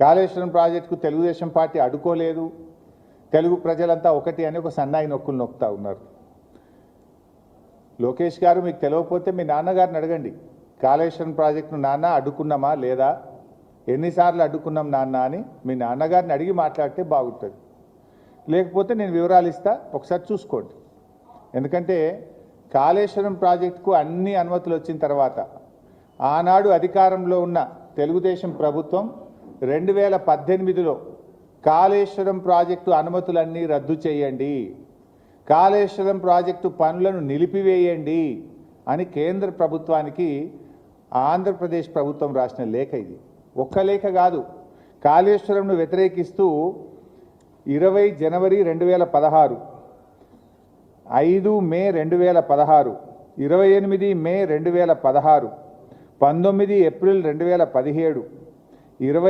కాళేశ్వరం ప్రాజెక్టుకు తెలుగుదేశం పార్టీ అడ్డుకోలేదు, తెలుగు ప్రజలంతా ఒకటి అని ఒక సన్నాయి నొక్కులు నొక్కుతా ఉన్నారు. లోకేష్ గారు, మీకు తెలియకపోతే మీ నాన్నగారిని అడగండి. కాళేశ్వరం ప్రాజెక్టును నాన్న అడ్డుకున్నామా లేదా, ఎన్నిసార్లు అడ్డుకున్నాం నాన్న అని మీ నాన్నగారిని అడిగి మాట్లాడితే బాగుంటుంది. లేకపోతే నేను వివరాలు ఇస్తా, ఒకసారి చూసుకోండి. ఎందుకంటే కాళేశ్వరం ప్రాజెక్టుకు అన్ని అనుమతులు వచ్చిన తర్వాత ఆనాడు అధికారంలో ఉన్న తెలుగుదేశం ప్రభుత్వం 2018లో కాళేశ్వరం ప్రాజెక్టు అనుమతులన్నీ రద్దు చేయండి, కాళేశ్వరం ప్రాజెక్టు పనులను నిలిపివేయండి అని కేంద్ర ప్రభుత్వానికి ఆంధ్రప్రదేశ్ ప్రభుత్వం రాసిన లేఖ ఇది. ఒక్క లేఖ కాదు, కాళేశ్వరంను వ్యతిరేకిస్తూ 20 జనవరి 2016, 5 మే 2016, 28 మే 2016, 19 ఏప్రిల్ 2017, 20